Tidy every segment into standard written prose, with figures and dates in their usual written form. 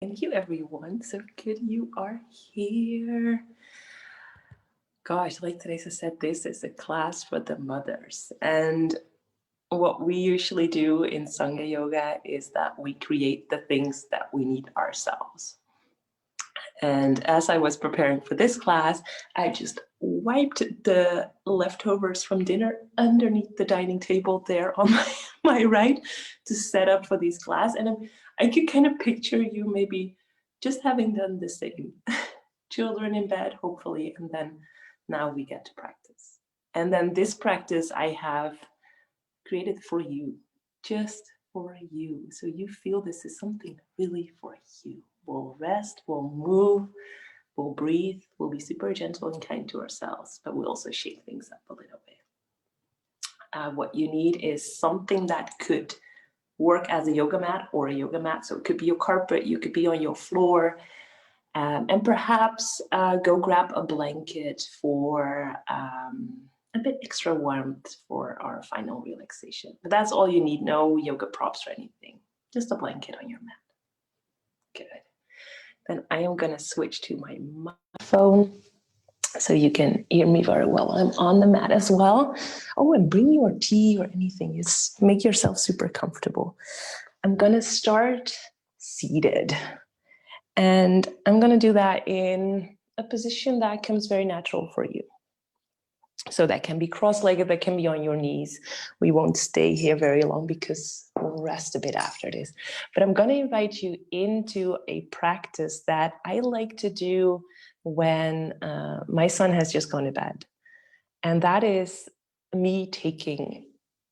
Thank you, everyone. So good you are here. Gosh, like Teresa said, this is a class for the mothers. And what we usually do in Sangha Yoga is that we create the things that we need ourselves. And as I was preparing for this class, I just wiped the leftovers from dinner underneath the dining table there on my right to set up for this class. And I could kind of picture you maybe just having done the same. Children in bed, hopefully, and then now we get to practice. And then this practice I have created for you, just for you. So you feel this is something really for you. We'll rest, we'll move, we'll breathe, we'll be super gentle and kind to ourselves, but we'll also shake things up a little bit. What you need is something that could work as a yoga mat or a yoga mat. So it could be your carpet, you could be on your floor, and perhaps go grab a blanket for a bit extra warmth for our final relaxation. But that's all you need, no yoga props or anything, just a blanket on your mat. Good. Then I am going to switch to my microphone so you can hear me very well. I'm on the mat as well. Oh, and bring your tea or anything. Just make yourself super comfortable. I'm going to start seated. And I'm going to do that in a position that comes very natural for you. So that can be cross-legged, that can be on your knees. We won't stay here very long because we'll rest a bit after this. But I'm going to invite you into a practice that I like to do when my son has just gone to bed. And that is me taking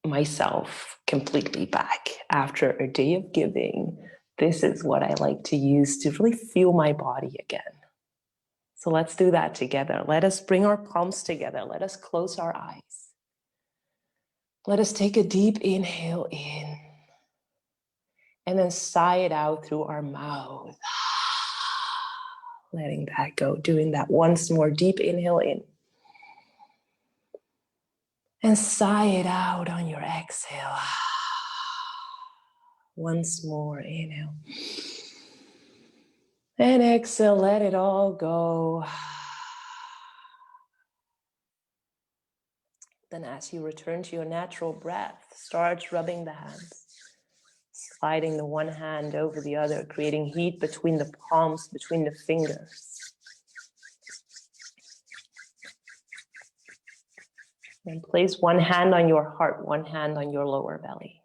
myself completely back after a day of giving. This is what I like to use to really feel my body again. So let's do that together. Let us bring our palms together. Let us close our eyes. Let us take a deep inhale in and then sigh it out through our mouth. Letting that go, doing that once more. Deep inhale in. And sigh it out on your exhale. Once more, inhale. And exhale, let it all go. Then as you return to your natural breath, start rubbing the hands. Sliding the one hand over the other, creating heat between the palms, between the fingers. And place one hand on your heart, one hand on your lower belly.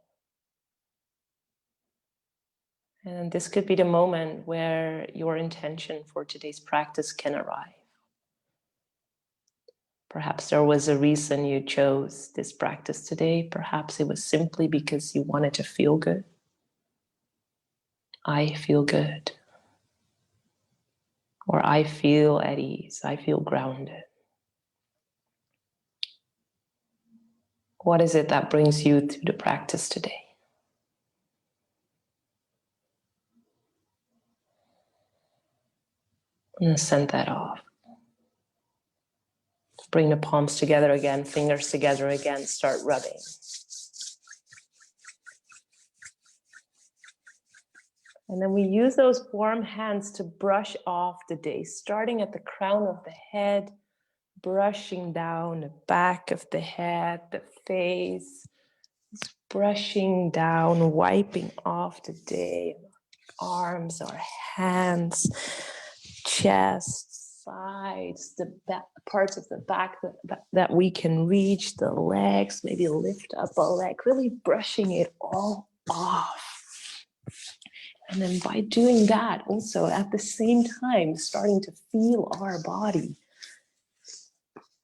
And this could be the moment where your intention for today's practice can arrive. Perhaps there was a reason you chose this practice today. Perhaps it was simply because you wanted to feel good. I feel good. Or I feel at ease. I feel grounded. What is it that brings you to the practice today? And send that off. Bring the palms together again, fingers together again, start rubbing. And then we use those warm hands to brush off the day, starting at the crown of the head, brushing down the back of the head, the face, just brushing down, wiping off the day, arms, our hands, chest, sides, the back, parts of the back that we can reach, the legs, maybe lift up a leg, really brushing it all off. And then by doing that, also at the same time, starting to feel our body.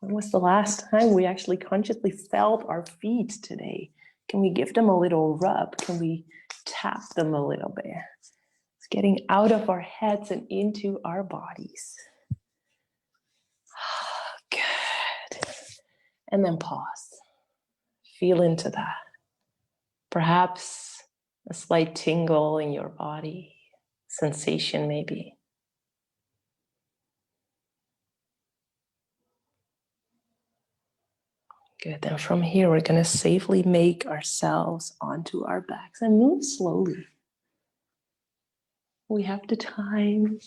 When was the last time we actually consciously felt our feet today? Can we give them a little rub? Can we tap them a little bit? It's getting out of our heads and into our bodies. Good. And then pause. Feel into that. Perhaps a slight tingle in your body, sensation maybe. Good, then from here we're going to safely make ourselves onto our backs and move slowly. We have the time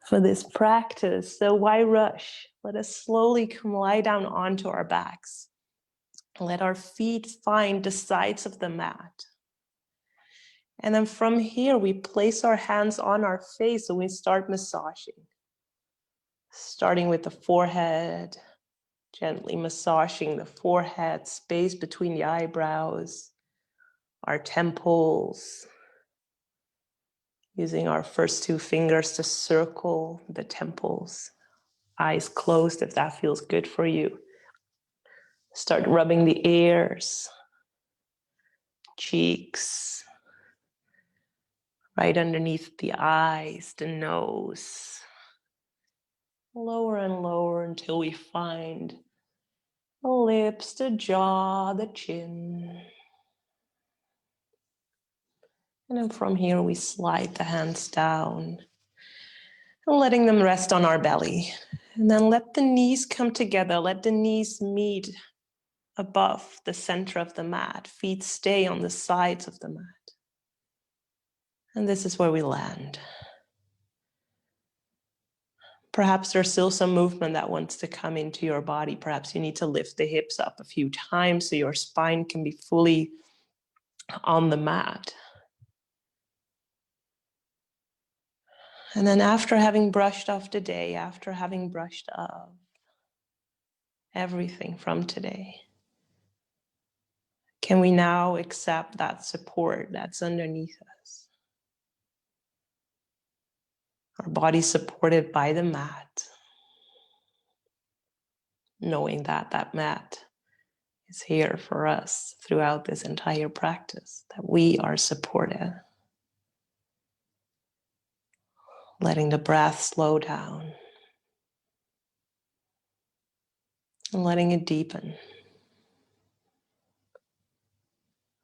for this practice, so why rush? Let us slowly come lie down onto our backs. Let our feet find the sides of the mat. And then from here, we place our hands on our face and we start massaging. Starting with the forehead, gently massaging the forehead, space between the eyebrows, our temples, using our first two fingers to circle the temples, eyes closed if that feels good for you. Start rubbing the ears, cheeks, right underneath the eyes, the nose, lower and lower until we find the lips, the jaw, the chin. And then from here, we slide the hands down, and letting them rest on our belly. And then let the knees come together. Let the knees meet above the center of the mat. Feet stay on the sides of the mat. And this is where we land. Perhaps there's still some movement that wants to come into your body. Perhaps you need to lift the hips up a few times so your spine can be fully on the mat. And then after having brushed off the day, after having brushed off everything from today, can we now accept that support that's underneath us? Our body supported by the mat, knowing that that mat is here for us throughout this entire practice, that we are supported. Letting the breath slow down and letting it deepen.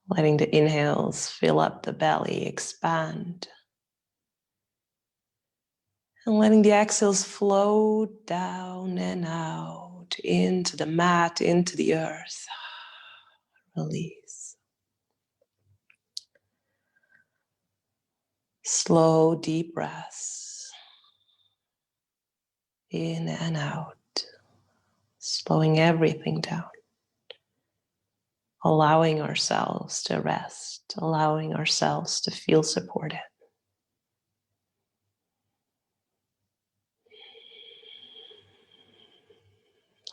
Letting the inhales fill up the belly, expand. And letting the exhales flow down and out into the mat, into the earth. Release. Slow, deep breaths. In and out. Slowing everything down. Allowing ourselves to rest. Allowing ourselves to feel supported.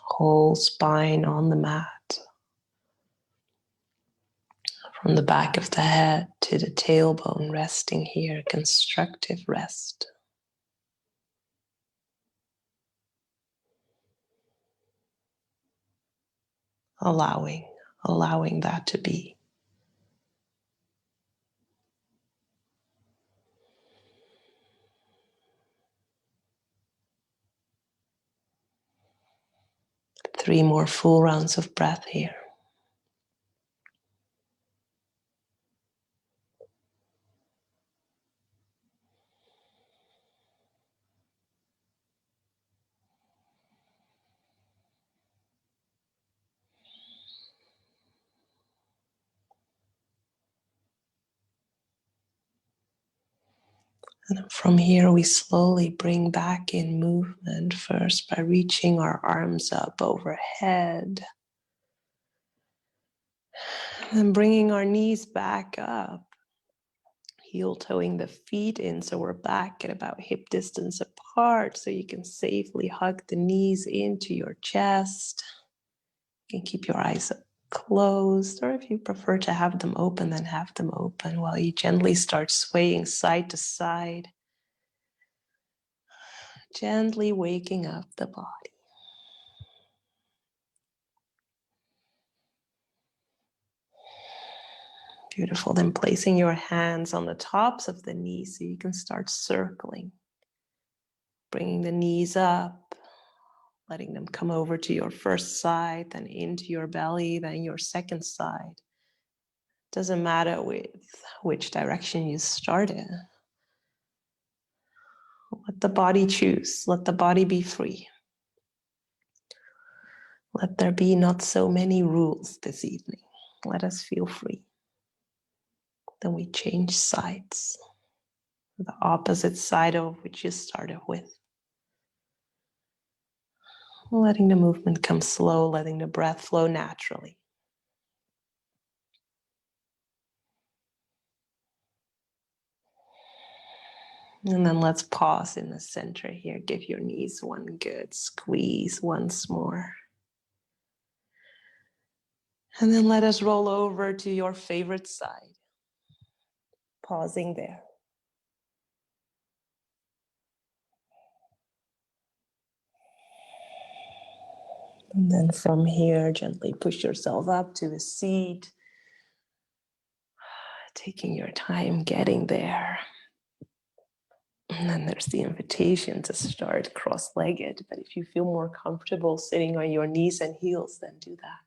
Whole spine on the mat. From the back of the head to the tailbone, resting here, constructive rest. Allowing that to be. Three more full rounds of breath here. And then from here, we slowly bring back in movement, first by reaching our arms up overhead. And bringing our knees back up. Heel toeing the feet in so we're back at about hip distance apart so you can safely hug the knees into your chest. You can keep your eyes closed, or if you prefer to have them open, then have them open while you gently start swaying side to side. Gently waking up the body. Beautiful. Then placing your hands on the tops of the knees so you can start circling. Bringing the knees up, letting them come over to your first side, then into your belly, then your second side. Doesn't matter with which direction you started. Let the body choose. Let the body be free. Let there be not so many rules this evening. Let us feel free. Then we change sides. the opposite side of which you started with. Letting the movement come slow, letting the breath flow naturally. And then let's pause in the center here. Give your knees one good squeeze once more. And then let us roll over to your favorite side. Pausing there. And then from here, gently push yourself up to a seat. Taking your time getting there. And then there's the invitation to start cross-legged. But if you feel more comfortable sitting on your knees and heels, then do that.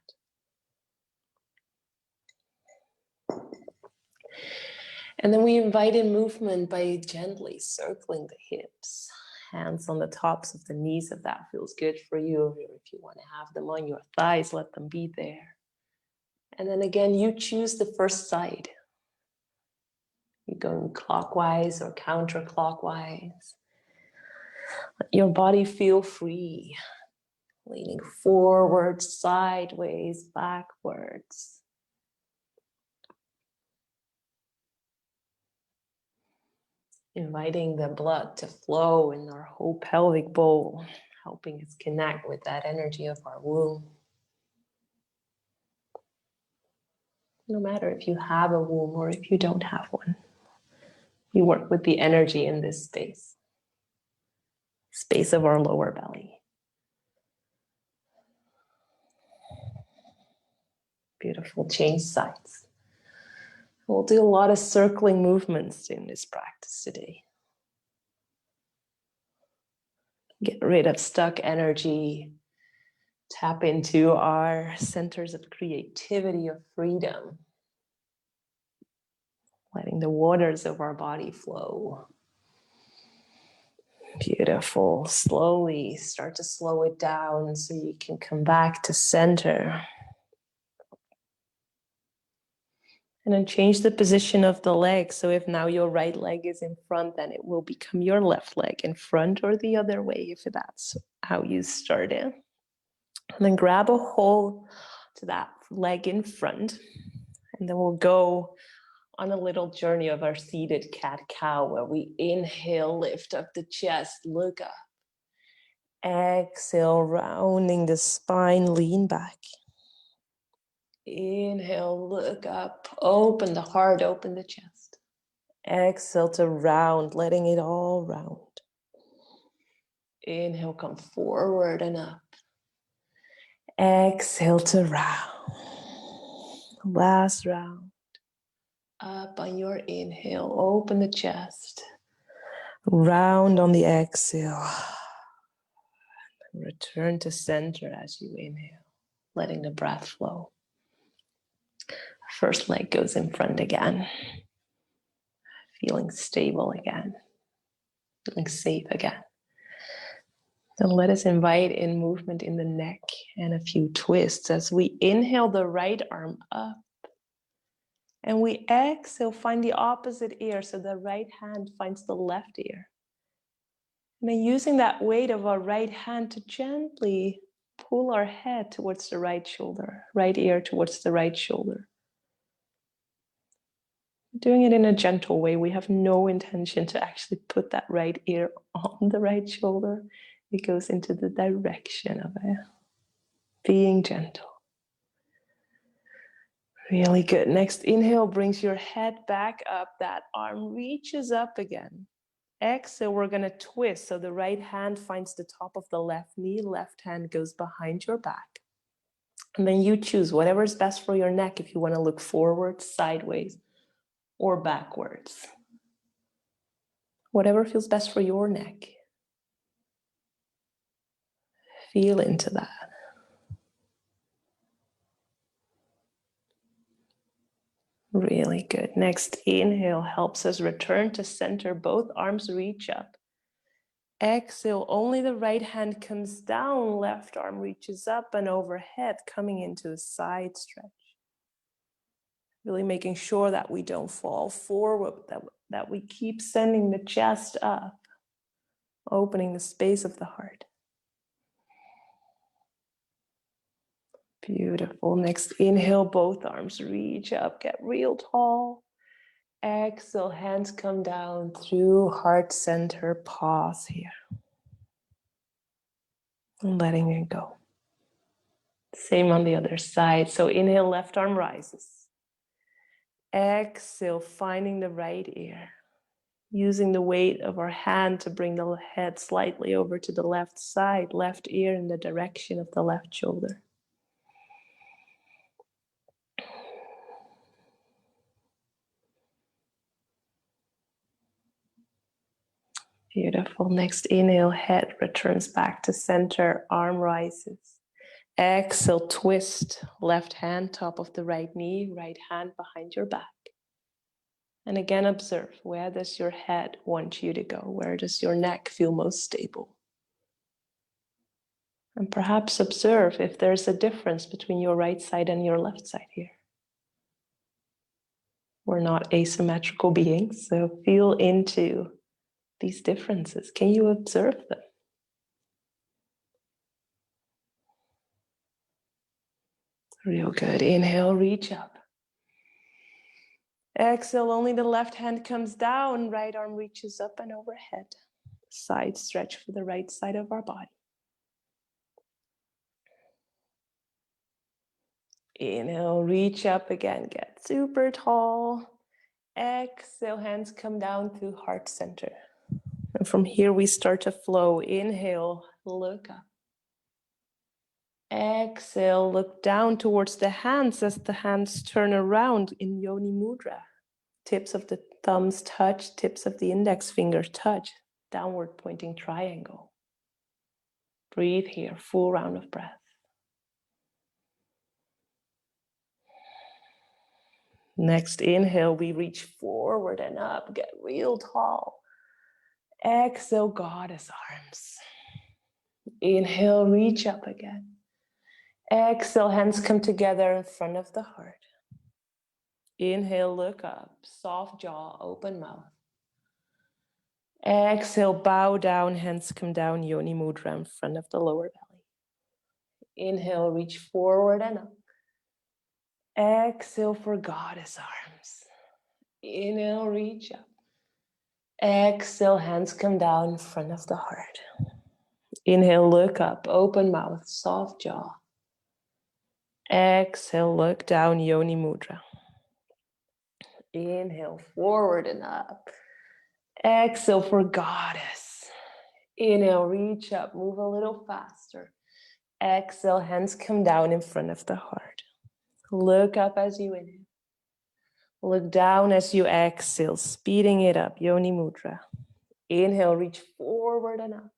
And then we invite in movement by gently circling the hips. Hands on the tops of the knees if that feels good for you. Or if you want to have them on your thighs, let them be there. And then again, you choose the first side. You're going clockwise or counterclockwise. Let your body feel free. Leaning forward, sideways, backwards. Inviting the blood to flow in our whole pelvic bowl, helping us connect with that energy of our womb. No matter if you have a womb or if you don't have one, we work with the energy in this space of our lower belly. Beautiful, change sides. We'll do a lot of circling movements in this practice today. Get rid of stuck energy. Tap into our centers of creativity, of freedom. Letting the waters of our body flow. Beautiful. Slowly start to slow it down so you can come back to center. And then change the position of the leg. So if now your right leg is in front, then it will become your left leg in front or the other way if that's how you started. And then grab a hold to that leg in front. And then we'll go on a little journey of our seated cat-cow where we inhale, lift up the chest, look up. Exhale, rounding the spine, lean back. Inhale, look up, open the heart, open the chest. Exhale to round, letting it all round. Inhale, come forward and up. Exhale to round. Last round. Up on your inhale, open the chest. Round on the exhale. Return to center as you inhale, letting the breath flow. First leg goes in front again. Feeling stable again. Feeling safe again. Then let us invite in movement in the neck and a few twists as we inhale the right arm up. And we exhale, find the opposite ear so the right hand finds the left ear. And then using that weight of our right hand to gently pull our head towards the right shoulder, right ear towards the right shoulder. Doing it in a gentle way. We have no intention to actually put that right ear on the right shoulder. It goes into the direction of it. Being gentle. Really good. Next inhale brings your head back up. That arm reaches up again. Exhale, we're going to twist. So the right hand finds the top of the left knee. Left hand goes behind your back. And then you choose whatever is best for your neck if you want to look forward, sideways, or backwards. Whatever feels best for your neck. Feel into that. Really good. Next inhale helps us return to center. Both arms reach up. Exhale, only the right hand comes down. Left arm reaches up and overhead, coming into a side stretch. Really making sure that we don't fall forward, that we keep sending the chest up, opening the space of the heart. Beautiful. Next inhale, both arms reach up, get real tall. Exhale, hands come down through heart center, pause here. And letting it go. Same on the other side. So inhale, left arm rises. Exhale, finding the right ear. Using the weight of our hand to bring the head slightly over to the left side, left ear in the direction of the left shoulder. Beautiful. Next inhale, head returns back to center, arm rises. Exhale, twist, left hand top of the right knee, right hand behind your back. And again, observe, where does your head want you to go? Where does your neck feel most stable? And perhaps observe if there's a difference between your right side and your left side here. We're not asymmetrical beings, so feel into these differences. Can you observe them? Real good. Inhale, reach up. Exhale, only the left hand comes down, right arm reaches up and overhead. Side stretch for the right side of our body. Inhale, reach up again, get super tall. Exhale, hands come down through heart center. And from here we start to flow. Inhale, look up. Exhale, look down towards the hands as the hands turn around in Yoni Mudra. Tips of the thumbs touch, tips of the index fingers touch. Downward pointing triangle. Breathe here, full round of breath. Next inhale, we reach forward and up, get real tall. Exhale, goddess arms. Inhale, reach up again. Exhale, hands come together in front of the heart. Inhale, look up, soft jaw, open mouth. Exhale, bow down, hands come down, Yoni Mudra in front of the lower belly. Inhale, reach forward and up. Exhale for goddess arms. Inhale, reach up. Exhale, hands come down in front of the heart. Inhale, look up, open mouth, soft jaw. Exhale, look down, Yoni Mudra. Inhale, forward and up. Exhale for goddess. Inhale, reach up, move a little faster. Exhale, hands come down in front of the heart. Look up as you inhale. Look down as you exhale, speeding it up, Yoni Mudra. Inhale, reach forward and up.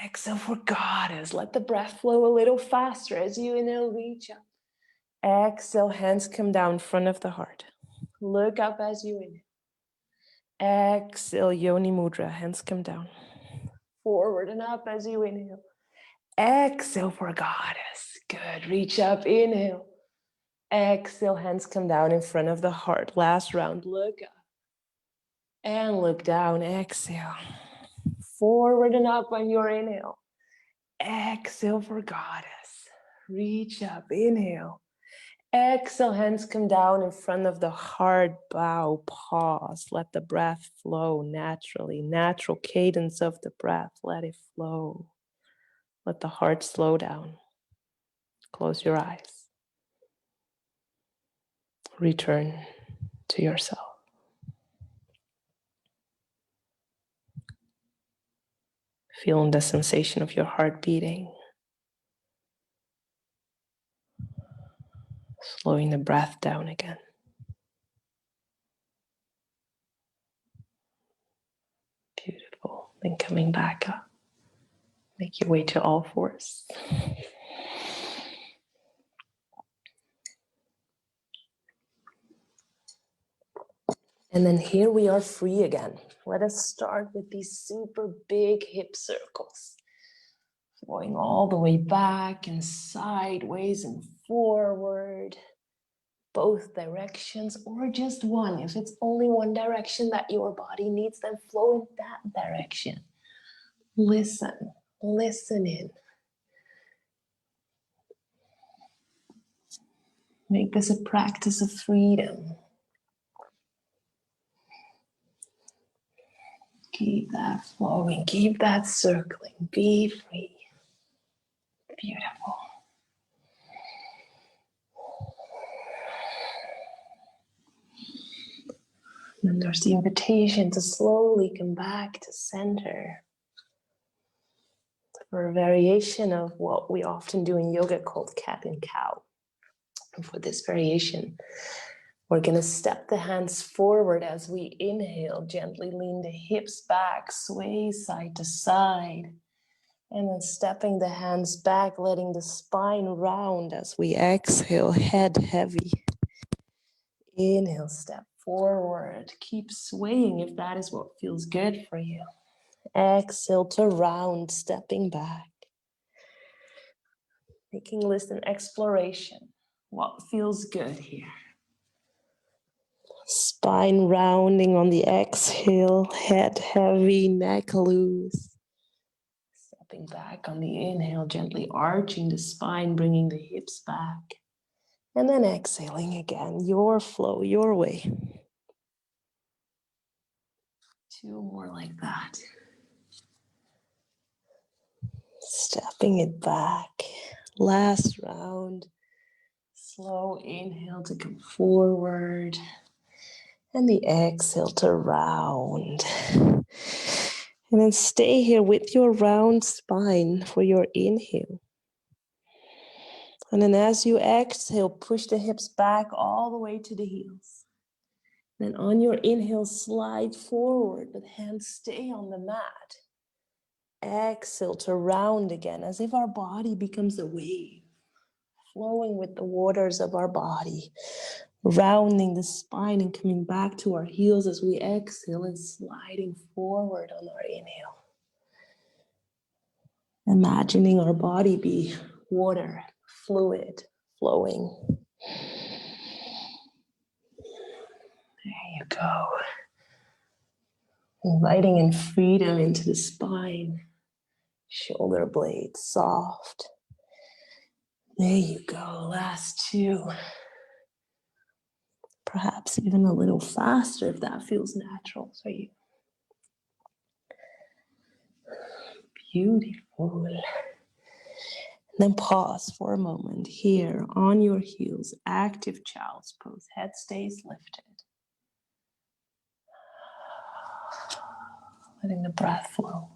Exhale for goddess. Let the breath flow a little faster as you inhale, reach up. Exhale, hands come down in front of the heart. Look up as you inhale. Exhale, Yoni Mudra, hands come down. Forward and up as you inhale. Exhale for goddess. Good. Reach up, inhale. Exhale, hands come down in front of the heart. Last round, look up. And look down, exhale. Forward and up on your inhale. Exhale for goddess. Reach up, inhale. Exhale, hands come down in front of the heart, bow, pause. Let the breath flow naturally. Natural cadence of the breath, let it flow. Let the heart slow down. Close your eyes. Return to yourself. Feeling the sensation of your heart beating. Slowing the breath down again. Beautiful. Then coming back up. Make your way to all fours. And then here we are free again. Let us start with these super big hip circles. Going all the way back and sideways and forward. both directions or just one. If it's only one direction that your body needs, then flow in that direction. Listen in. Make this a practice of freedom. Keep that flowing, keep that circling, be free. Beautiful. And there's the invitation to slowly come back to center for a variation of what we often do in yoga called cat and cow. And for this variation, we're going to step the hands forward as we inhale, gently lean the hips back, sway side to side. And then stepping the hands back, letting the spine round as we exhale, head heavy. Inhale, step forward. Keep swaying if that is what feels good for you. Exhale to round, stepping back. Making list an exploration. What feels good here? Spine rounding on the exhale, head heavy, neck loose. Stepping back on the inhale, gently arching the spine, bringing the hips back. And then exhaling again, your flow, your way. 2 more like that. Stepping it back. Last round. Slow inhale to come forward. And the exhale to round. And then stay here with your round spine for your inhale. And then as you exhale, push the hips back all the way to the heels. Then on your inhale, slide forward, but hands stay on the mat. Exhale to round again, as if our body becomes a wave, flowing with the waters of our body, rounding the spine and coming back to our heels as we exhale and sliding forward on our inhale. Imagining our body be water, fluid, flowing. There you go. Inviting in freedom into the spine. Shoulder blades soft. There you go. Last 2. Perhaps even a little faster if that feels natural for you. Beautiful. And then pause for a moment here on your heels. Active child's pose. Head stays lifted. Letting the breath flow.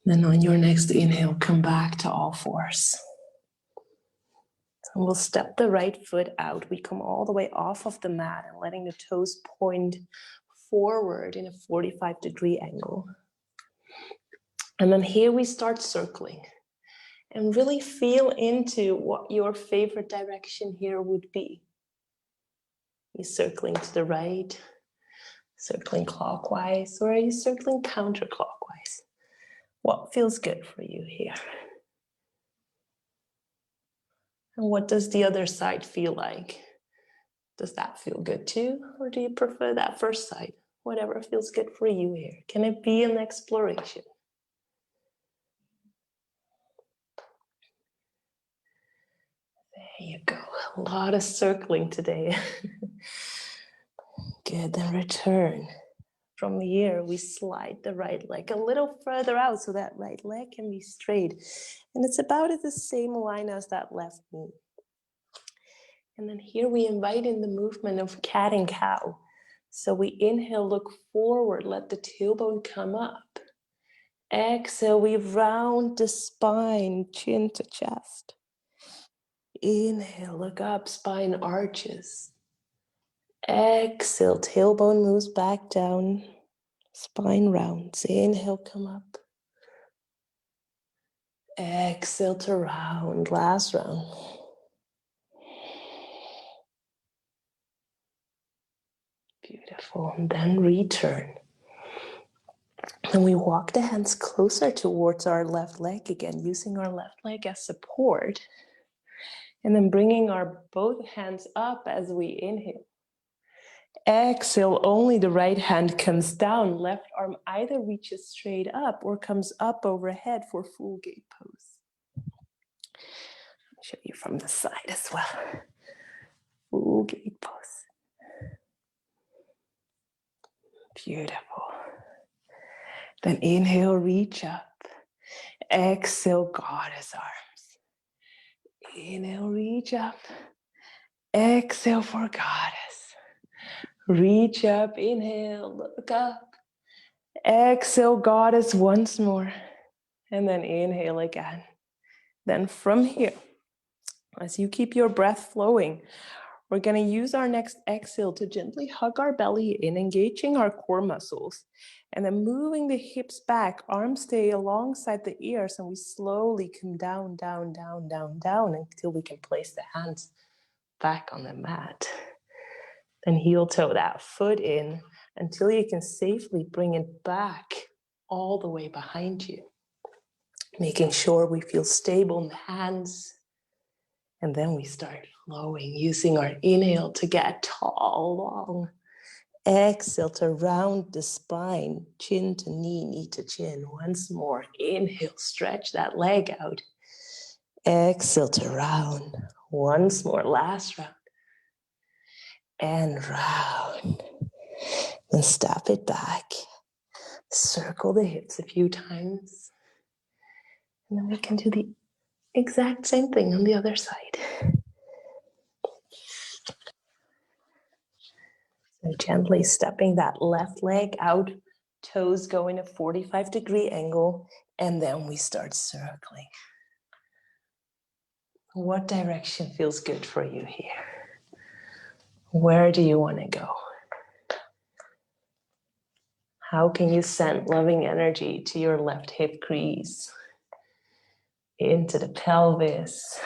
Then on your next inhale, come back to all fours. And we'll step the right foot out. We come all the way off of the mat and letting the toes point forward in a 45-degree angle. And then here we start circling. And really feel into what your favorite direction here would be. Are you circling to the right? Circling clockwise? Or are you circling counterclockwise? What feels good for you here? And what does the other side feel like? Does that feel good too? Or do you prefer that first side? Whatever feels good for you here. Can it be an exploration? There you go. A lot of circling today. Good, then return. From here, we slide the right leg a little further out so that right leg can be straight. And it's about at the same line as that left knee. And then here we invite in the movement of cat and cow. So we inhale, look forward, let the tailbone come up. Exhale, we round the spine, chin to chest. Inhale, look up, spine arches. Exhale, tailbone moves back down, spine rounds. Inhale, come up. Exhale to round, last round. Beautiful, and then return. And we walk the hands closer towards our left leg again, using our left leg as support. And then bringing our both hands up as we inhale. Exhale, only the right hand comes down. Left arm either reaches straight up or comes up overhead for full gate pose. I'll show you from the side as well. Full gate pose. Beautiful. Then inhale, reach up. Exhale, goddess arms. Inhale, reach up. Exhale for goddess. Reach up, inhale, look up. Exhale, goddess once more. And then inhale again. Then from here, as you keep your breath flowing, we're going to use our next exhale to gently hug our belly in, engaging our core muscles. And then moving the hips back, arms stay alongside the ears, and we slowly come down, down, down, down, down until we can place the hands back on the mat. Then heel toe that foot in until you can safely bring it back all the way behind you. Making sure we feel stable in the hands. And then we start flowing, using our inhale to get tall, long. Exhale to round the spine, chin to knee, knee to chin. Once more, inhale, stretch that leg out. Exhale to round. Once more, last round. And round. Then step it back. Circle the hips a few times. And then we can do the exact same thing on the other side. So gently stepping that left leg out, toes go in a 45-degree angle, and then we start circling. What direction feels good for you here? Where do you want to go? How can you send loving energy to your left hip crease? Into the pelvis.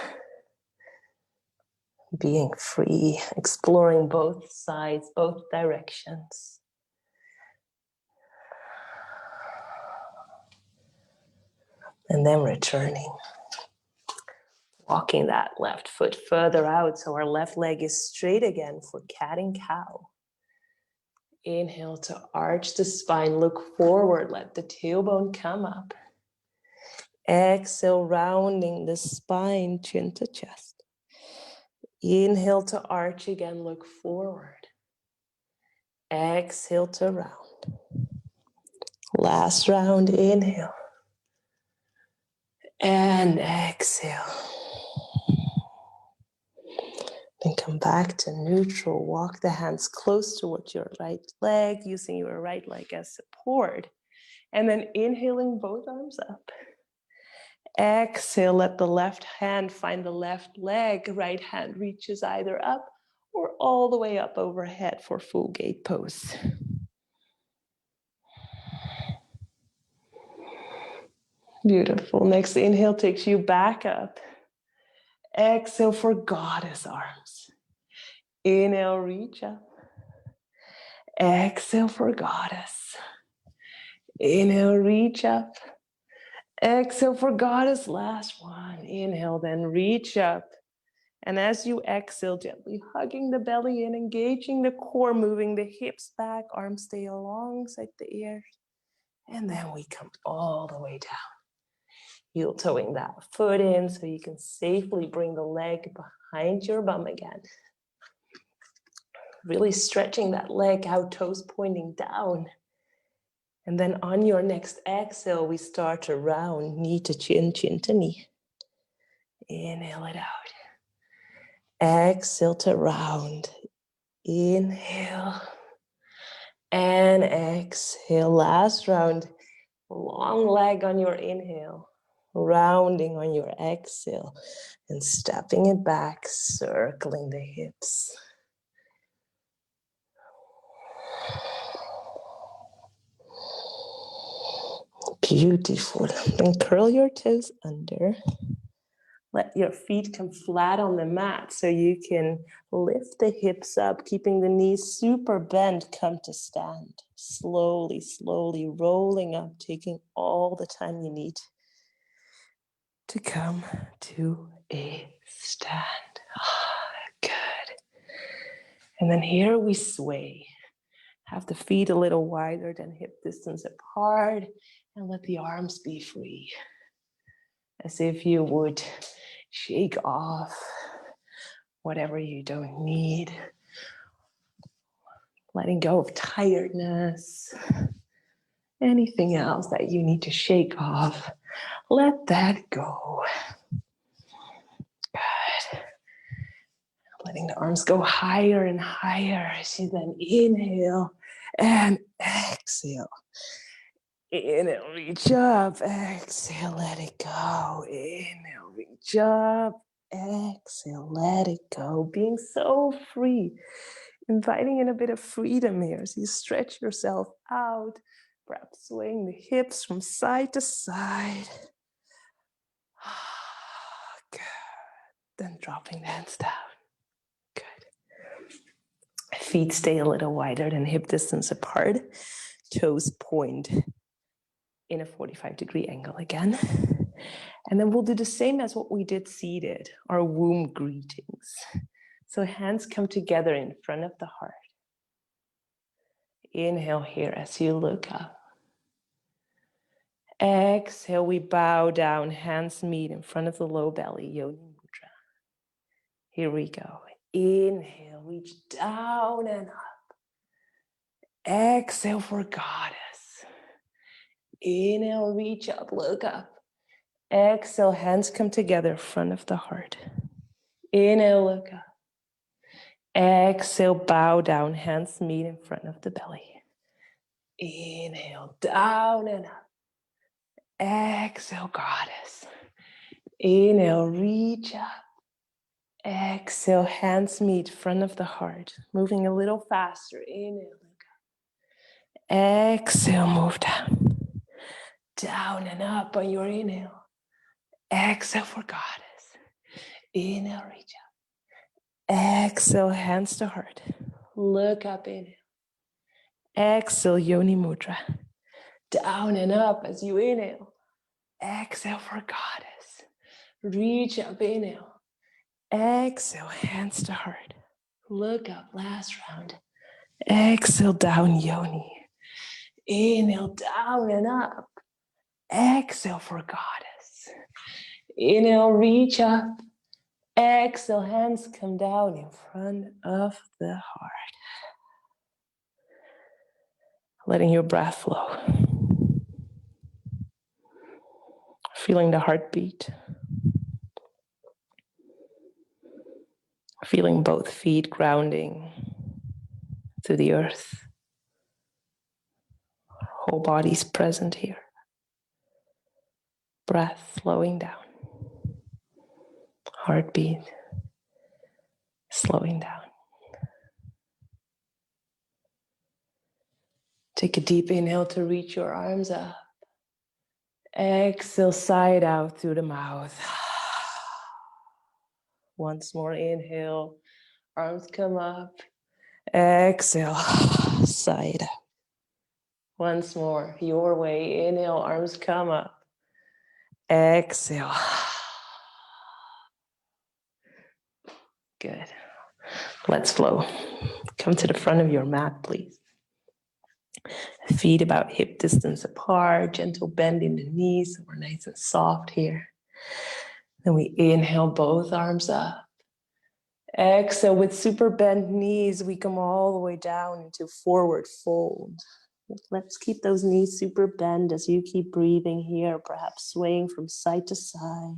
Being free, exploring both sides, both directions. And then returning. Walking that left foot further out so our left leg is straight again for cat and cow. Inhale to arch the spine, look forward, let the tailbone come up. Exhale, rounding the spine, chin to chest. Inhale to arch again, look forward. Exhale to round. Last round, inhale. And exhale. Then come back to neutral. Walk the hands close towards your right leg, using your right leg as support. And then inhaling both arms up. Exhale, let the left hand find the left leg. Right hand reaches either up or all the way up overhead for full gate pose. Beautiful. Next inhale takes you back up. Exhale for goddess arms. Inhale, reach up. Exhale for goddess. Inhale, reach up. Exhale for goddess, last one. Inhale, then reach up. And as you exhale, gently hugging the belly in, engaging the core, moving the hips back, arms stay alongside the ears. And then we come all the way down. Heel toeing that foot in so you can safely bring the leg behind your bum again. Really stretching that leg out, toes pointing down. And then on your next exhale, we start to round, knee to chin, chin to knee. Inhale it out. Exhale to round. Inhale. And exhale. Last round. Long leg on your inhale. Rounding on your exhale. And stepping it back, circling the hips. Beautiful. Then curl your toes under. Let your feet come flat on the mat so you can lift the hips up, keeping the knees super bent. Come to stand. Slowly, slowly rolling up, taking all the time you need to come to a stand. Good. And then here we sway. Have the feet a little wider than hip distance apart, and let the arms be free. As if you would shake off whatever you don't need. Letting go of tiredness. Anything else that you need to shake off, let that go. Good. Letting the arms go higher and higher as you then inhale and exhale. Inhale, reach up, exhale, let it go. Inhale, reach up, exhale, let it go. Being so free, inviting in a bit of freedom here as you stretch yourself out, perhaps swaying the hips from side to side. Good. Then dropping the hands down. Good. Feet stay a little wider than hip distance apart. Toes point in a 45-degree angle again. And then we'll do the same as what we did seated, our womb greetings. So hands come together in front of the heart. Inhale here as you look up. Exhale, we bow down, hands meet in front of the low belly, Yoni Mudra. Here we go. Inhale, reach down and up. Exhale for goddess. Inhale, reach up, look up. Exhale, hands come together, front of the heart. Inhale, look up. Exhale, bow down, hands meet in front of the belly. Inhale, down and up. Exhale, goddess. Inhale, reach up. Exhale, hands meet front of the heart. Moving a little faster. Inhale, look up. Exhale, move down. Down and up on your inhale. Exhale for goddess. Inhale, reach up. Exhale, hands to heart. Look up, inhale. Exhale, Yoni Mudra. Down and up as you inhale. Exhale for goddess. Reach up, inhale. Exhale, hands to heart. Look up, last round. Exhale, down, Yoni. Inhale, down and up. Exhale for goddess. Inhale, reach up. Exhale, hands come down in front of the heart. Letting your breath flow. Feeling the heartbeat. Feeling both feet grounding to the earth. Whole body's present here. Breath slowing down. Heartbeat slowing down. Take a deep inhale to reach your arms up. Exhale, side out through the mouth. Once more, inhale, arms come up. Exhale, side out. Once more, your way. Inhale, arms come up. Exhale. Good. Let's flow. Come to the front of your mat, please. Feet about hip distance apart, gentle bend in the knees. We're nice and soft here. Then we inhale, both arms up. Exhale, with super bent knees, we come all the way down into forward fold. Let's keep those knees super bent as you keep breathing here, perhaps swaying from side to side.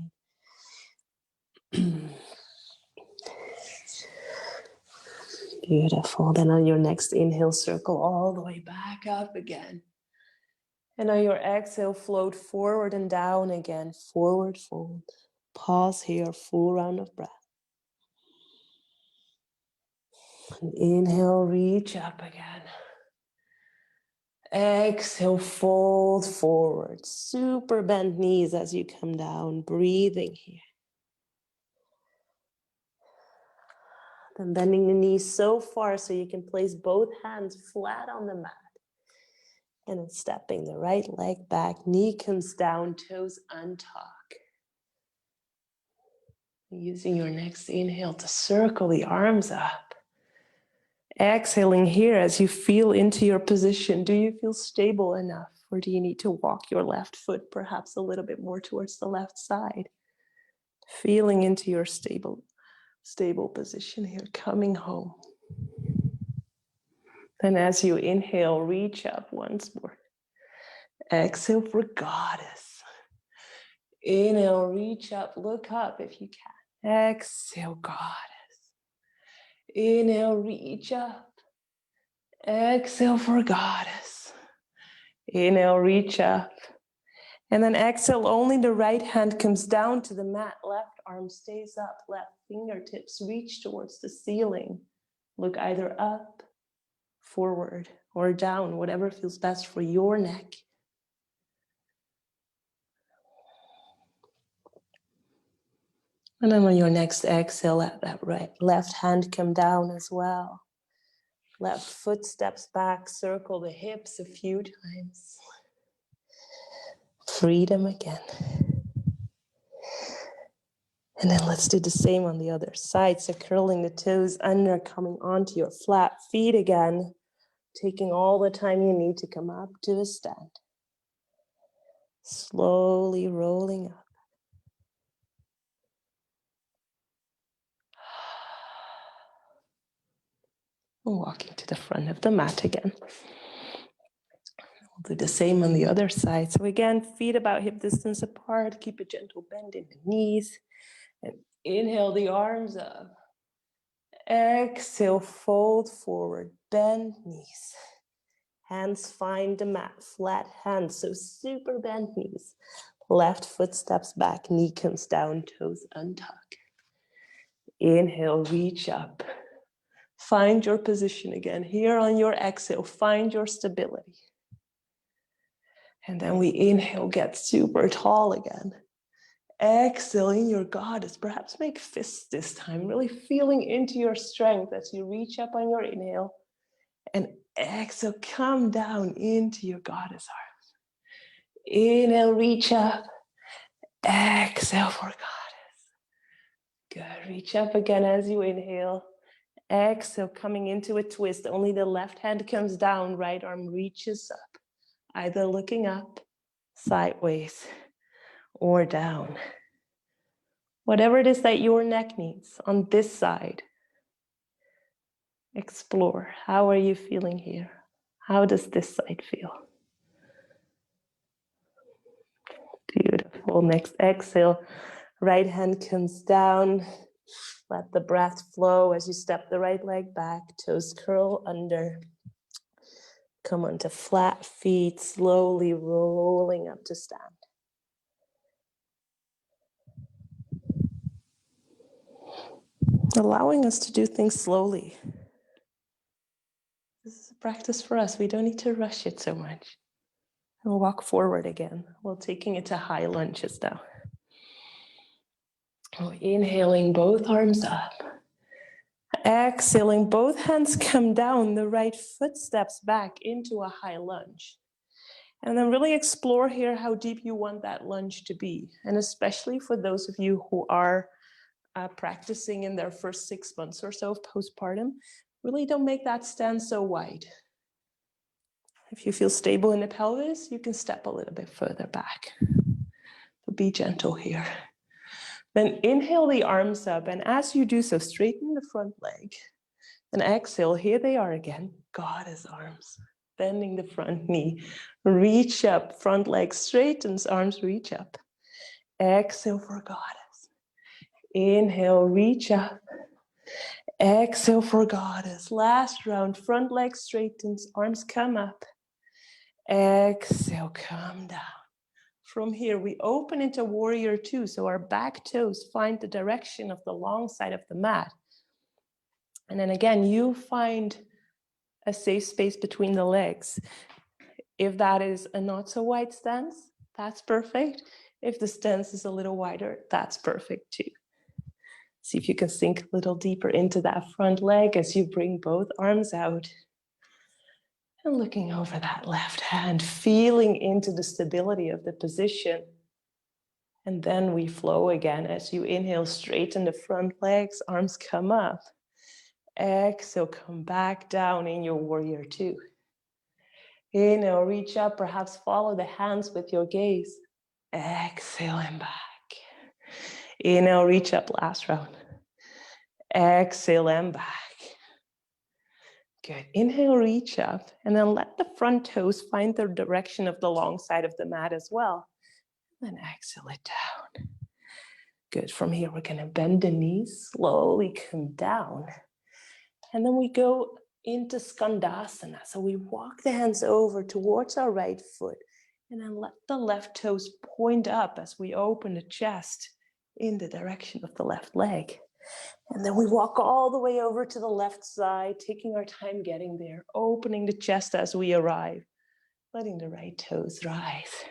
Beautiful. Then on your next inhale, circle all the way back up again. And on your exhale, float forward and down again, forward fold. Pause here, full round of breath. And inhale, reach up again. Exhale, fold forward. Super bent knees as you come down, breathing here. Then bending the knees so far so you can place both hands flat on the mat. And then stepping the right leg back, knee comes down, toes untuck. Using your next inhale to circle the arms up. Exhaling here as you feel into your position. Do you feel stable enough, or do you need to walk your left foot perhaps a little bit more towards the left side? Feeling into your stable position here, coming home. Then as you inhale, reach up once more. Exhale for goddess. Inhale, reach up, look up if you can. Exhale, goddess. Inhale, reach up. Exhale for goddess. Inhale, reach up. And then exhale, only the right hand comes down to the mat. Left arm stays up. Left fingertips reach towards the ceiling. Look either up, forward, or down, whatever feels best for your neck. And then on your next exhale, let that left hand come down as well. Left foot steps back, circle the hips a few times. Freedom again. And then let's do the same on the other side. So curling the toes under, coming onto your flat feet again. Taking all the time you need to come up to a stand. Slowly rolling up. And walking to the front of the mat again. We'll do the same on the other side. So again, feet about hip distance apart. Keep a gentle bend in the knees. And inhale the arms up. Exhale, fold forward, bend knees. Hands find the mat, flat hands, so super bent knees. Left foot steps back, knee comes down, toes untuck. Inhale, reach up. Find your position again. Here on your exhale, find your stability. And then we inhale, get super tall again. Exhale in your goddess. Perhaps make fists this time, really feeling into your strength as you reach up on your inhale. And exhale, come down into your goddess arms. Inhale, reach up. Exhale for goddess. Good. Reach up again as you inhale. Exhale, coming into a twist. Only the left hand comes down, right arm reaches up. Either looking up, sideways, or down. Whatever it is that your neck needs on this side. Explore. How are you feeling here? How does this side feel? Beautiful. Next exhale, right hand comes down. Let the breath flow as you step the right leg back, toes curl under. Come onto flat feet, slowly rolling up to stand. Allowing us to do things slowly. This is a practice for us. We don't need to rush it so much. And we'll walk forward again while taking it to high lunges now. Inhaling, both arms up. Exhaling, both hands come down. The right foot steps back into a high lunge. And then really explore here how deep you want that lunge to be. And especially for those of you who are practicing in their first 6 months or so of postpartum, really don't make that stand so wide. If you feel stable in the pelvis, you can step a little bit further back. But be gentle here. Then inhale the arms up, and as you do so, straighten the front leg. And exhale, here they are again, goddess arms. Bending the front knee. Reach up, front leg straightens, arms reach up. Exhale for goddess. Inhale, reach up. Exhale for goddess. Last round, front leg straightens, arms come up. Exhale, come down. From here, we open into warrior two, so our back toes find the direction of the long side of the mat. And then again, you find a safe space between the legs. If that is a not so wide stance, that's perfect. If the stance is a little wider, that's perfect too. See if you can sink a little deeper into that front leg as you bring both arms out. And looking over that left hand, feeling into the stability of the position. And then we flow again. As you inhale, straighten the front legs, arms come up. Exhale, come back down in your warrior two. Inhale, reach up, perhaps follow the hands with your gaze. Exhale and back. Inhale, reach up, last round. Exhale and back. Good. Inhale, reach up, and then let the front toes find the direction of the long side of the mat as well. Then exhale it down. Good. From here, we're going to bend the knees, slowly come down. And then we go into Skandasana. So we walk the hands over towards our right foot, and then let the left toes point up as we open the chest in the direction of the left leg. And then we walk all the way over to the left side, taking our time getting there, opening the chest as we arrive, letting the right toes rise.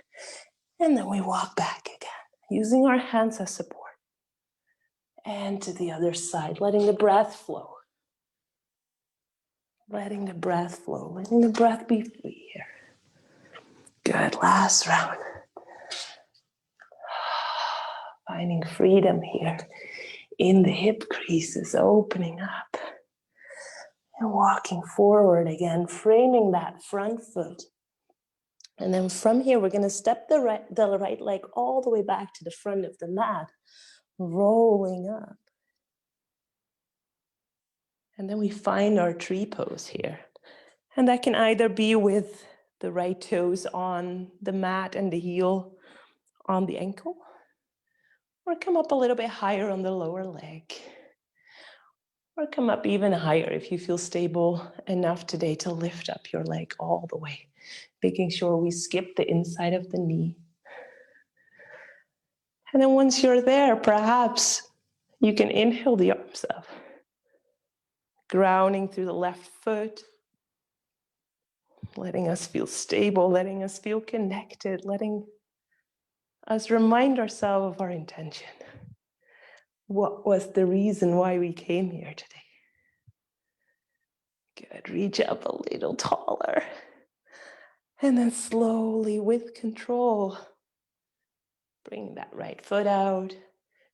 And then we walk back again, using our hands as support. And to the other side, letting the breath flow. Letting the breath flow, letting the breath be free here. Good, last round. Finding freedom here in the hip creases, opening up. And walking forward again, framing that front foot. And then from here, we're going to step the right leg all the way back to the front of the mat, rolling up. And then we find our tree pose here. And that can either be with the right toes on the mat and the heel on the ankle, or come up a little bit higher on the lower leg. Or come up even higher if you feel stable enough today to lift up your leg all the way, making sure we skip the inside of the knee. And then once you're there, perhaps you can inhale the arms up, grounding through the left foot, letting us feel stable, letting us feel connected, letting us remind ourselves of our intention. What was the reason why we came here today? Good, reach up a little taller. And then slowly, with control, bring that right foot out,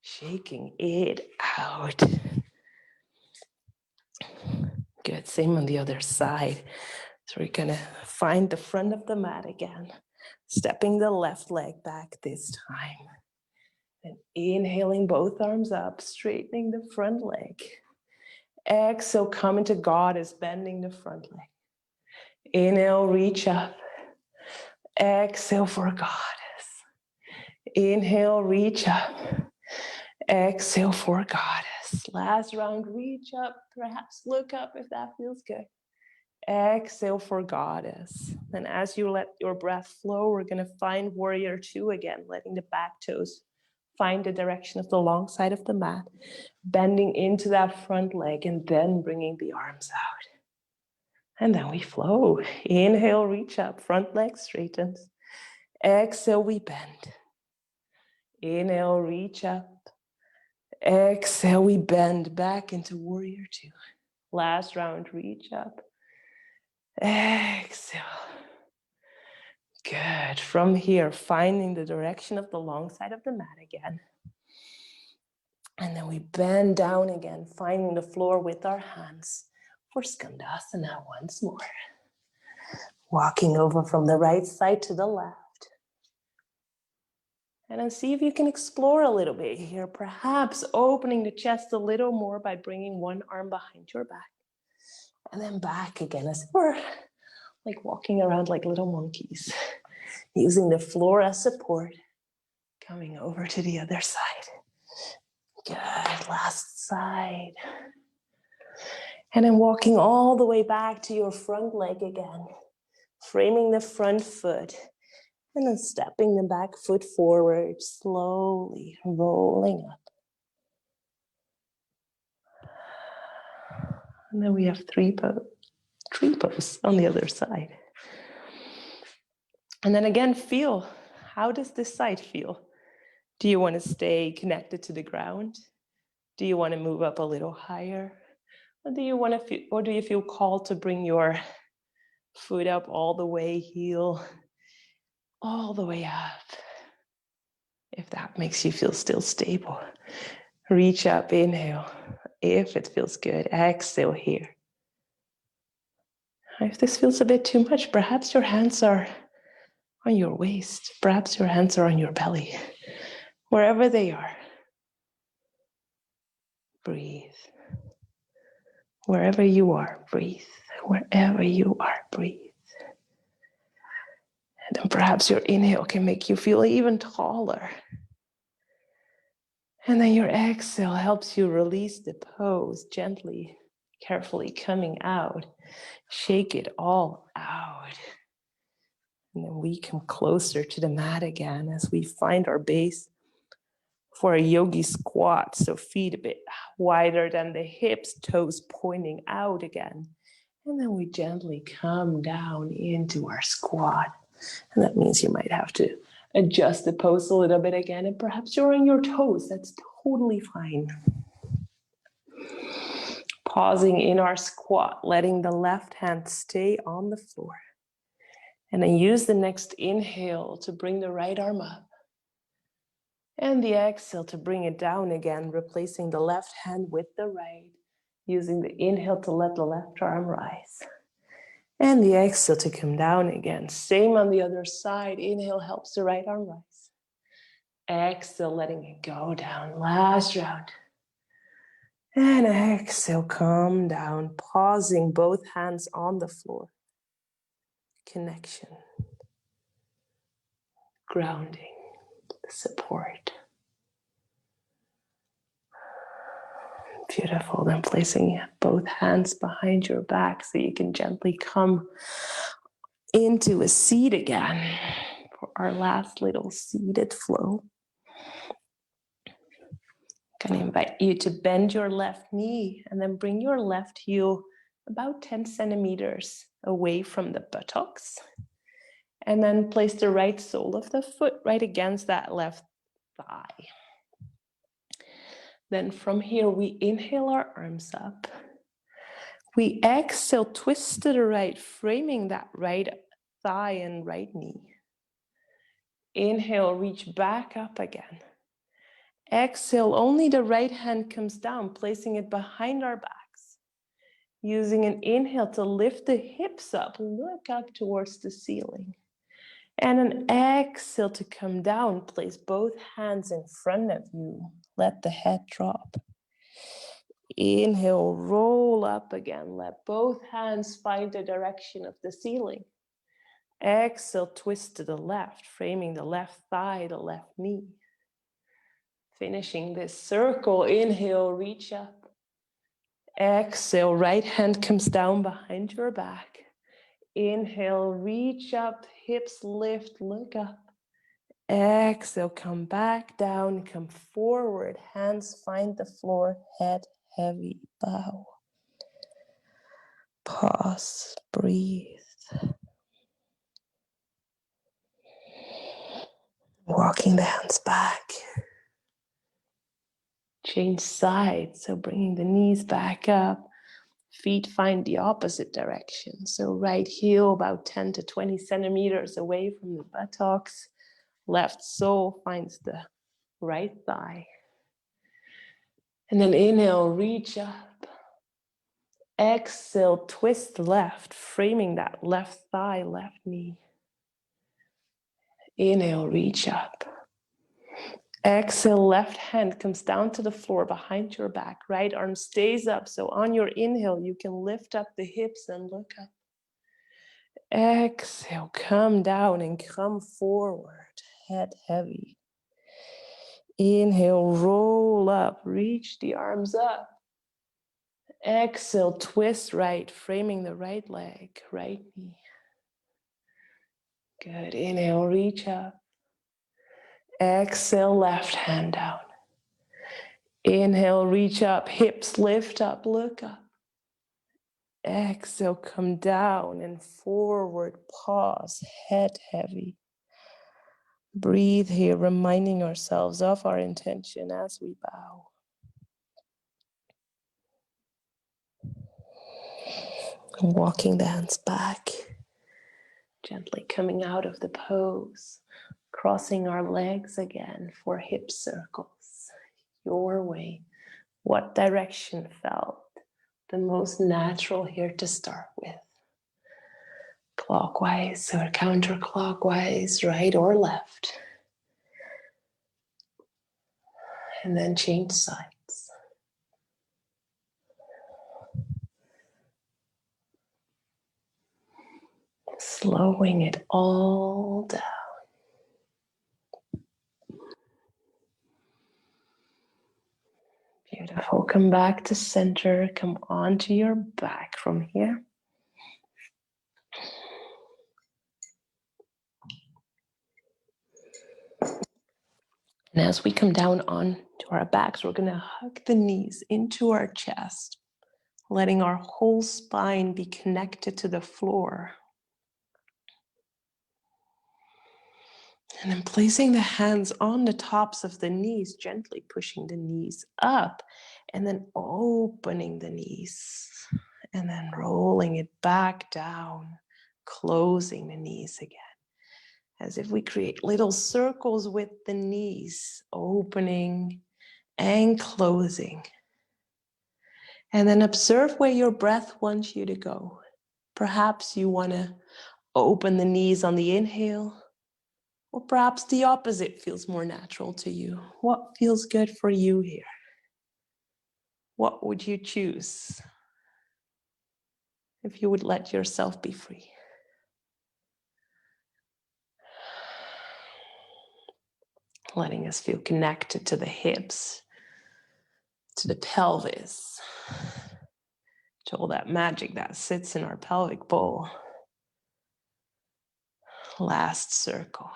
shaking it out. Good, same on the other side. So we're gonna find the front of the mat again, stepping the left leg back this time. And inhaling both arms up, straightening the front leg. Exhale, come into Goddess, bending the front leg. Inhale, reach up. Exhale for Goddess. Inhale, reach up. Exhale for Goddess. Last round, reach up, perhaps look up if that feels good. Exhale for Goddess. And as you let your breath flow, we're going to find Warrior Two again, letting the back toes find the direction of the long side of the mat, bending into that front leg, and then bringing the arms out. And then we flow. Inhale, reach up, front leg straightens. Exhale, we bend. Inhale, reach up. Exhale, we bend back into Warrior Two. Last round, reach up. Exhale. Good. From here, finding the direction of the long side of the mat again. And then we bend down again, finding the floor with our hands for Skandasana once more. Walking over from the right side to the left. And then see if you can explore a little bit here, perhaps opening the chest a little more by bringing one arm behind your back. And then back again, as we're like walking around like little monkeys, using the floor as support, coming over to the other side. Good, last side. And then walking all the way back to your front leg again, framing the front foot, and then stepping the back foot forward, slowly rolling up. And then we have tree pose on the other side. And then again, feel, how does this side feel? Do you want to stay connected to the ground? Do you want to move up a little higher? Or do you feel called to bring your foot up all the way, heel all the way up? If that makes you feel still stable, reach up, inhale. If it feels good, exhale here. If this feels a bit too much, perhaps your hands are on your waist. Perhaps your hands are on your belly. Wherever they are, breathe. Wherever you are, breathe. Wherever you are, breathe. And then perhaps your inhale can make you feel even taller. And then your exhale helps you release the pose gently, carefully coming out. Shake it all out. And then we come closer to the mat again as we find our base for a yogi squat. So feet a bit wider than the hips, toes pointing out again. And then we gently come down into our squat. And that means you might have to adjust the pose a little bit again. And perhaps you're on your toes. That's totally fine. Pausing in our squat, letting the left hand stay on the floor. And then use the next inhale to bring the right arm up. And the exhale to bring it down again, replacing the left hand with the right. Using the inhale to let the left arm rise. And the exhale to come down again. Same on the other side. Inhale helps the right arm rise. Exhale, letting it go down. Last round. And exhale, come down. Pausing both hands on the floor. Connection. Grounding. Support. Beautiful. Then placing both hands behind your back so you can gently come into a seat again for our last little seated flow. I'm going to invite you to bend your left knee and then bring your left heel about 10 centimeters away from the buttocks. And then place the right sole of the foot right against that left thigh. Then from here, we inhale our arms up. We exhale, twist to the right, framing that right thigh and right knee. Inhale, reach back up again. Exhale, only the right hand comes down, placing it behind our backs. Using an inhale to lift the hips up, look up towards the ceiling. And an exhale to come down, place both hands in front of you. Let the head drop. Inhale, roll up again. Let both hands find the direction of the ceiling. Exhale, twist to the left, framing the left thigh, the left knee. Finishing this circle, inhale, reach up. Exhale, right hand comes down behind your back. Inhale, reach up, hips lift, look up. Exhale, come back down, come forward, hands find the floor, head heavy, bow. Pause, breathe. Walking the hands back. Change sides, so bringing the knees back up. Feet find the opposite direction. So right heel about 10 to 20 centimeters away from the buttocks. Left sole finds the right thigh. And then inhale, reach up. Exhale, twist left, framing that left thigh, left knee. Inhale, reach up. Exhale, left hand comes down to the floor behind your back. Right arm stays up. So on your inhale, you can lift up the hips and look up. Exhale, come down and come forward. Head heavy. Inhale, roll up, reach the arms up. Exhale, twist right, framing the right leg, right knee. Good. Inhale, reach up. Exhale, left hand down. Inhale, reach up, hips lift up, look up. Exhale, come down and forward, pause, head heavy. Breathe here, reminding ourselves of our intention as we bow. Walking the hands back, gently coming out of the pose, crossing our legs again for hip circles. Your way. What direction felt the most natural here to start with? Clockwise or counterclockwise, right or left. And then change sides. Slowing it all down. Beautiful. Come back to center. Come onto your back from here. And as we come down onto our backs, we're going to hug the knees into our chest, letting our whole spine be connected to the floor. And then placing the hands on the tops of the knees, gently pushing the knees up, and then opening the knees, and then rolling it back down, closing the knees again. As if we create little circles with the knees, opening and closing. And then observe where your breath wants you to go. Perhaps you want to open the knees on the inhale, or perhaps the opposite feels more natural to you. What feels good for you here? What would you choose if you would let yourself be free? Letting us feel connected to the hips, to the pelvis, to all that magic that sits in our pelvic bowl. Last circle.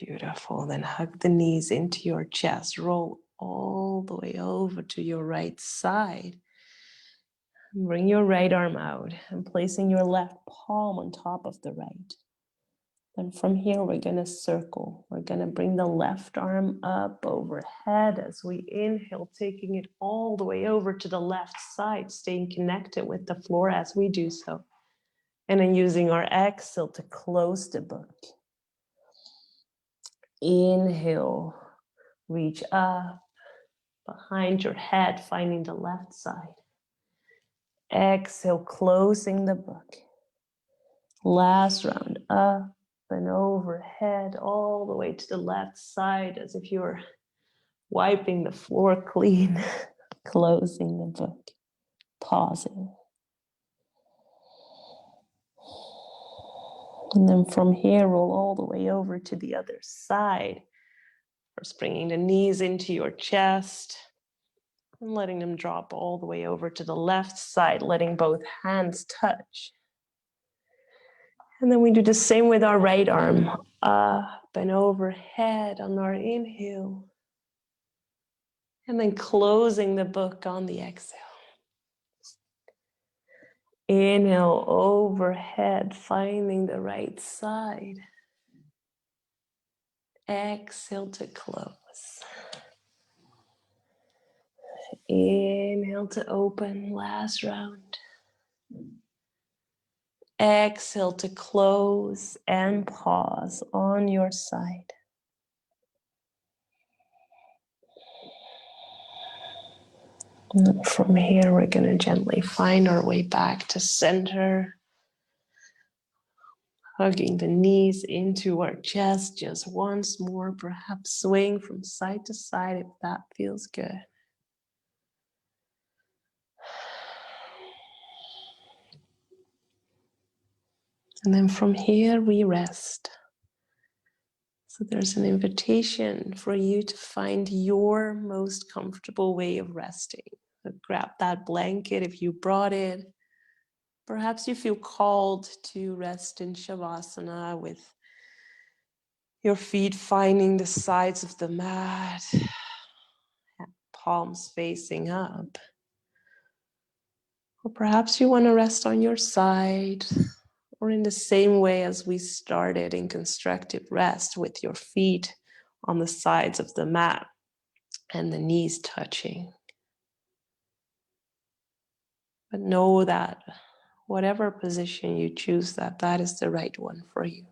Beautiful. Then hug the knees into your chest. Roll all the way over to your right side. Bring your right arm out and placing your left palm on top of the right. Then from here, we're going to circle. We're going to bring the left arm up overhead as we inhale, taking it all the way over to the left side, staying connected with the floor as we do so. And then using our exhale to close the book. Inhale, reach up behind your head, finding the left side. Exhale, closing the book. Last round, up and overhead, all the way to the left side, as if you're wiping the floor clean. Closing the book, pausing. And then from here, roll all the way over to the other side. First, bringing the knees into your chest and letting them drop all the way over to the left side, letting both hands touch. And then we do the same with our right arm, up and overhead on our inhale. And then closing the book on the exhale. Inhale overhead, finding the right side. Exhale to close. Inhale to open, last round. Exhale to close and pause on your side. And from here, we're going to gently find our way back to center. Hugging the knees into our chest just once more, perhaps swaying from side to side if that feels good. And then from here, we rest. So there's an invitation for you to find your most comfortable way of resting. So grab that blanket if you brought it. Perhaps you feel called to rest in Shavasana with your feet finding the sides of the mat, palms facing up. Or perhaps you want to rest on your side, or in the same way as we started in constructive rest, with your feet on the sides of the mat and the knees touching. But know that whatever position you choose, that is the right one for you.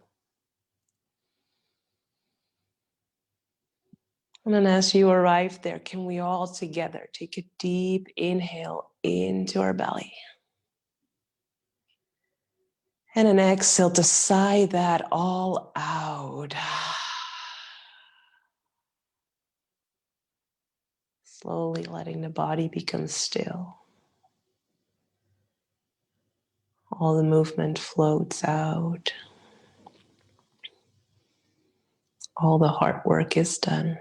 And then as you arrive there, can we all together take a deep inhale into our belly? And an exhale to sigh that all out. Slowly letting the body become still. All the movement floats out. All the hard work is done.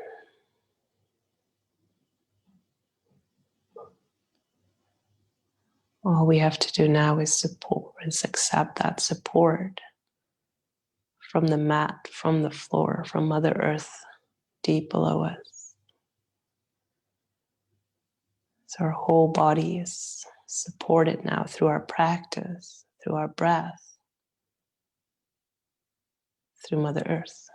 All we have to do now is accept that support from the mat, from the floor, from Mother Earth, deep below us. So our whole body is supported now through our practice, through our breath, through Mother Earth.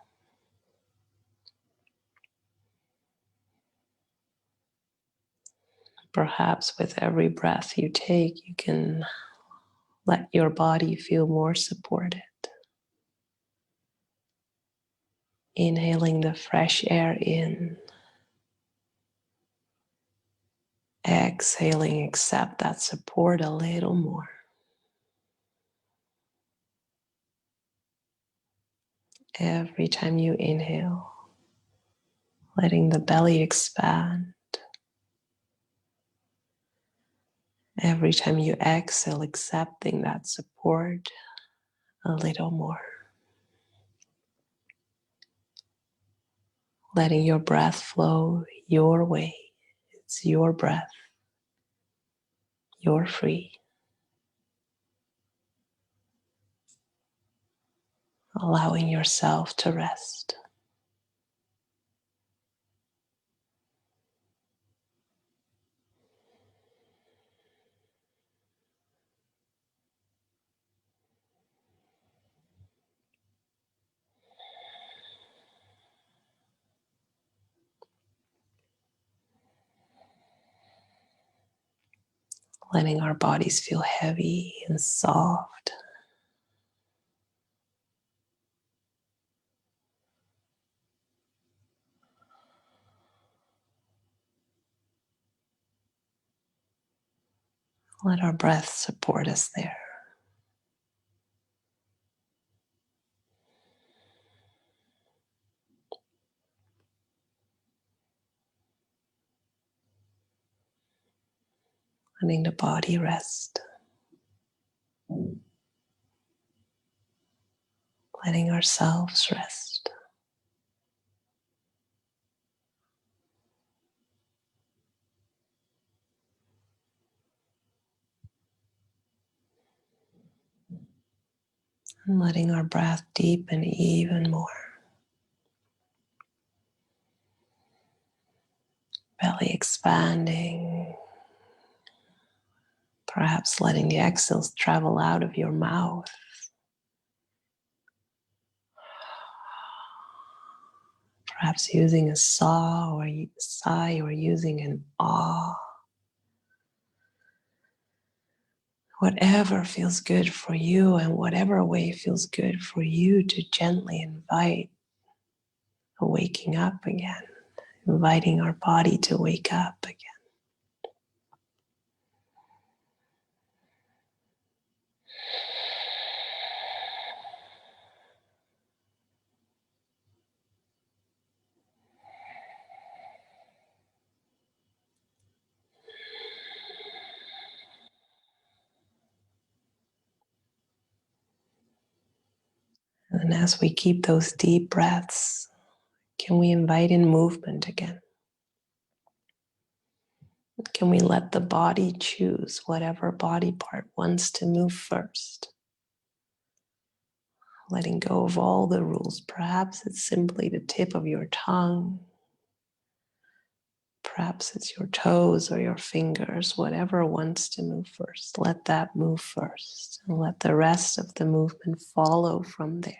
Perhaps with every breath you take, you can let your body feel more supported. Inhaling the fresh air in. Exhaling, accept that support a little more. Every time you inhale, letting the belly expand. Every time you exhale, accepting that support a little more. Letting your breath flow your way. It's your breath. You're free. Allowing yourself to rest. Letting our bodies feel heavy and soft. Let our breath support us there. Letting the body rest. Letting ourselves rest. And letting our breath deepen even more. Belly expanding. Perhaps letting the exhales travel out of your mouth. Perhaps using a saw or sigh or using an ah. Whatever feels good for you and whatever way feels good for you to gently invite a waking up again. Inviting our body to wake up again. And as we keep those deep breaths, can we invite in movement again? Can we let the body choose whatever body part wants to move first? Letting go of all the rules. Perhaps it's simply the tip of your tongue. Perhaps it's your toes or your fingers, whatever wants to move first. Let that move first and let the rest of the movement follow from there.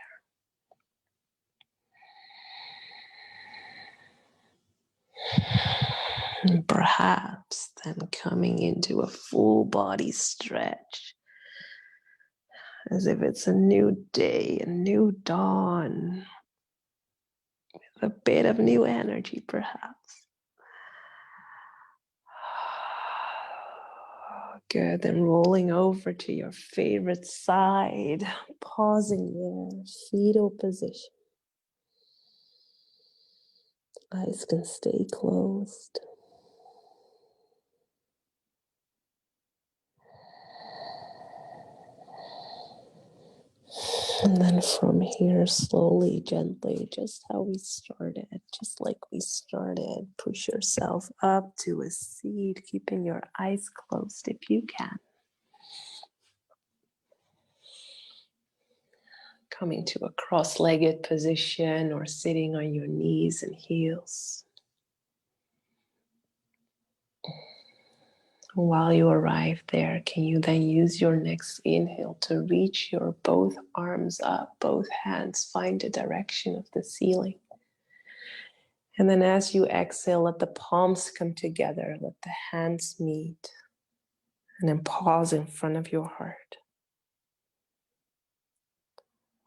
And perhaps then coming into a full body stretch, as if it's a new day, a new dawn, with a bit of new energy, perhaps. Good. Then rolling over to your favorite side, pausing there, fetal position. Eyes can stay closed. And then from here, slowly, gently, just how we started, just like we started, push yourself up to a seat, keeping your eyes closed if you can. Coming to a cross-legged position or sitting on your knees and heels. While you arrive there, can you then use your next inhale to reach your both arms up, both hands, find the direction of the ceiling. And then as you exhale, let the palms come together, let the hands meet, and then pause in front of your heart.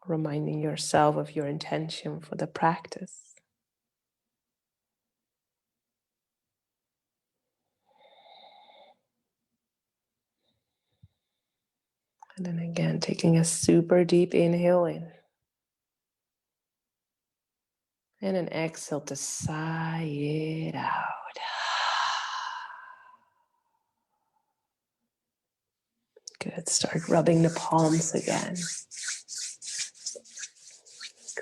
Reminding yourself of your intention for the practice. And then again, taking a super deep inhale in. And an exhale to sigh it out. Good. Start rubbing the palms again.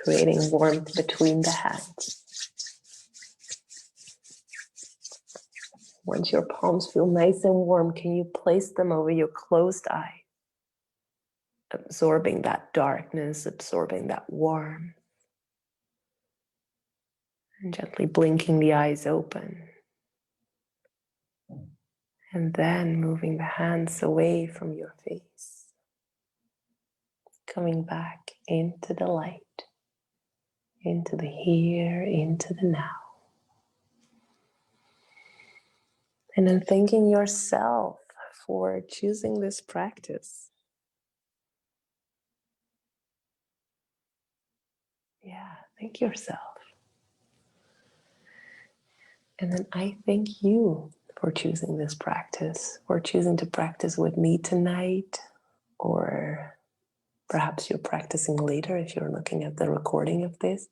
Creating warmth between the hands. Once your palms feel nice and warm, can you place them over your closed eye? Absorbing that darkness, absorbing that warmth. And gently blinking the eyes open. And then moving the hands away from your face. Coming back into the light. Into the here, into the now. And then thanking yourself for choosing this practice. Yeah, thank yourself. And then I thank you for choosing this practice, for choosing to practice with me tonight, or perhaps you're practicing later if you're looking at the recording of this.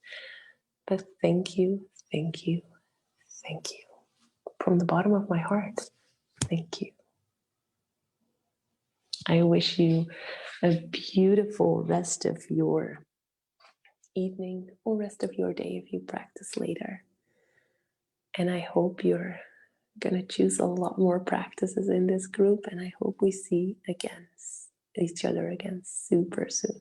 But thank you, thank you, thank you. From the bottom of my heart, thank you. I wish you a beautiful rest of your evening or rest of your day if you practice later. And I hope you're going to choose a lot more practices in this group, and I hope we see each other again super soon.